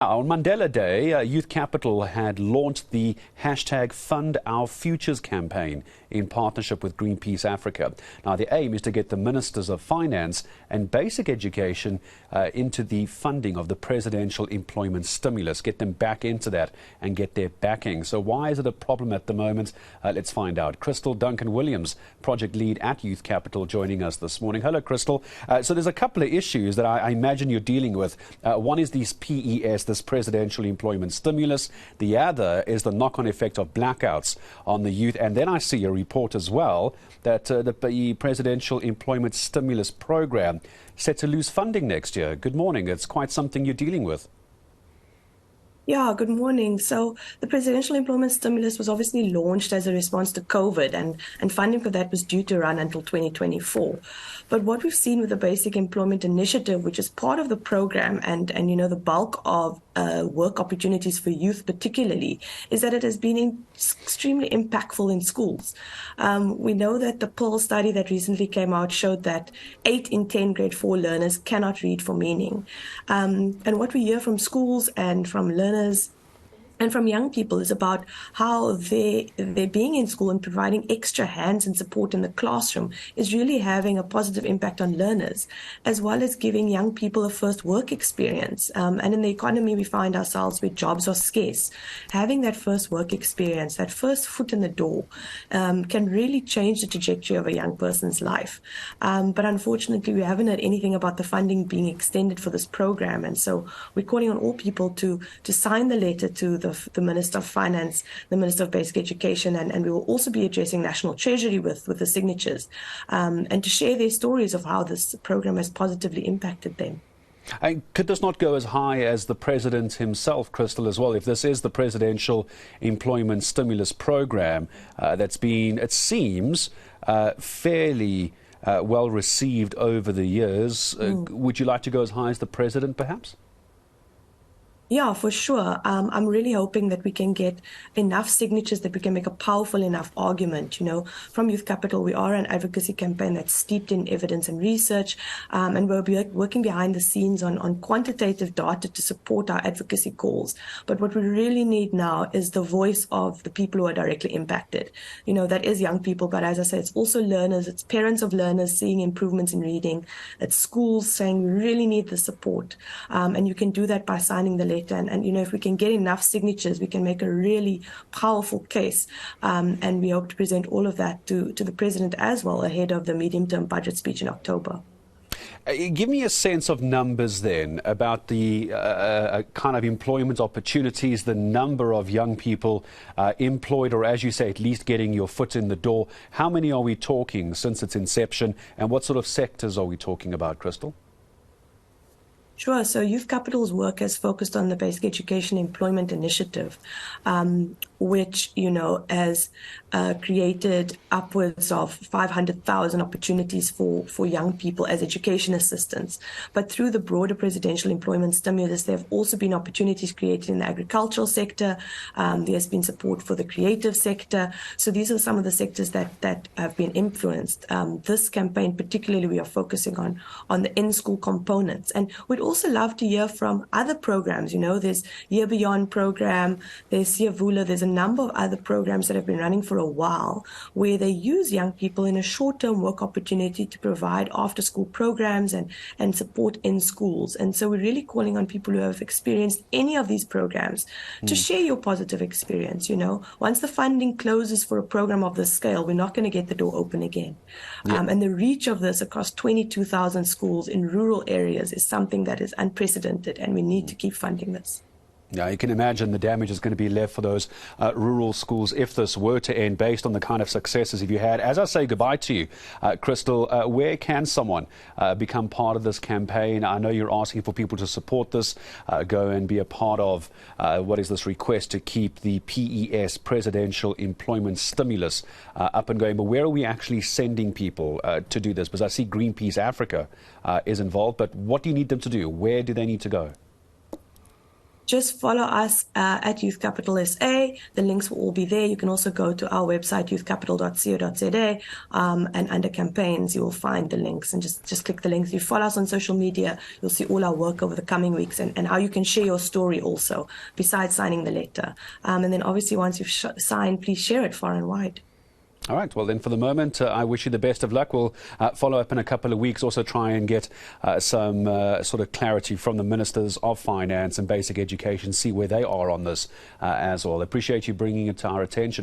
On Mandela Day, Youth Capital had launched the hashtag Fund Our Futures campaign in partnership with Greenpeace Africa. Now, the aim is to get the Ministers of Finance and Basic Education into the funding of the presidential employment stimulus, get them back into that and get their backing. So why is it a problem at the moment? Let's find out. Kristal Duncan-Williams, project lead at Youth Capital, joining us this morning. Hello, Kristal. So there's a couple of issues that I imagine you're dealing with. One is these PES, this presidential employment stimulus. The other is the knock-on effect of blackouts on the youth. And then I see a report as well that the presidential employment stimulus program set to lose funding next year. Good morning. It's quite something you're dealing with. Yeah, good morning. So the presidential employment stimulus was obviously launched as a response to COVID, and funding for that was due to run until 2024. But what we've seen with the Basic Employment Initiative, which is part of the program and you know, the bulk of work opportunities for youth particularly, is that it has been extremely impactful in schools. We know that the Pearl study that recently came out showed that 8 in 10 grade 4 learners cannot read for meaning. And what we hear from schools and from learners and from young people is about how they're being in school and providing extra hands and support in the classroom is really having a positive impact on learners, as well as giving young people a first work experience. And in the economy, we find ourselves where jobs are scarce. Having that first work experience, that first foot in the door, can really change the trajectory of a young person's life. But unfortunately, we haven't heard anything about the funding being extended for this program. And so we're calling on all people to sign the letter to the Minister of Finance, the Minister of Basic Education, and we will also be addressing National Treasury with the signatures, and to share their stories of how this program has positively impacted them. And could this not go as high as the President himself, Kristal, as well? If this is the presidential employment stimulus program that's been, it seems, fairly well received over the years, would you like to go as high as the President, perhaps? Yeah, for sure. I'm really hoping that we can get enough signatures that we can make a powerful enough argument. You know, from Youth Capital, we are an advocacy campaign that's steeped in evidence and research, and we'll be working behind the scenes on quantitative data to support our advocacy calls. But what we really need now is the voice of the people who are directly impacted. You know, that is young people, but as I said, it's also learners, it's parents of learners seeing improvements in reading, it's schools saying we really need the support, and you can do that by signing the letter. And you know, if we can get enough signatures, we can make a really powerful case. And we hope to present all of that to the President as well ahead of the medium-term budget speech in October. Give me a sense of numbers then about the kind of employment opportunities, the number of young people employed, or as you say, at least getting your foot in the door. How many are we talking since its inception, and what sort of sectors are we talking about, Kristal? Sure. So Youth Capital's work has focused on the Basic Education Employment Initiative, which, you know, has created upwards of 500,000 opportunities for young people as education assistants. But through the broader presidential employment stimulus, there have also been opportunities created in the agricultural sector. There has been support for the creative sector. So these are some of the sectors that have been influenced. This campaign, particularly, we are focusing on the in-school components. And we'd also love to hear from other programs. You know, there's Year Beyond program, there's Siyavula, there's a number of other programs that have been running for a while where they use young people in a short-term work opportunity to provide after-school programs and support in schools. And so we're really calling on people who have experienced any of these programs to share your positive experience. You know, once the funding closes for a program of this scale, we're not going to get the door open again. Yeah. And the reach of this across 22,000 schools in rural areas is something that is unprecedented, and we need to keep funding this. Yeah, you can imagine the damage is going to be left for those rural schools if this were to end, based on the kind of successes you had. As I say goodbye to you, Kristal, where can someone become part of this campaign? I know you're asking for people to support this, go and be a part of what is this request to keep the PES, Presidential Employment Stimulus, up and going. But where are we actually sending people to do this? Because I see Greenpeace Africa is involved, but what do you need them to do? Where do they need to go? just follow us at Youth Capital SA. The links will all be there. You can also go to our website, youthcapital.co.za, and under campaigns, you will find the links, and just click the links. If you follow us on social media, you'll see all our work over the coming weeks, and how you can share your story also, besides signing the letter. And then obviously once you've signed, please share it far and wide. All right. Well, then for the moment, I wish you the best of luck. We'll follow up in a couple of weeks, also try and get some sort of clarity from the Ministers of Finance and Basic Education, see where they are on this as well. Appreciate you bringing it to our attention.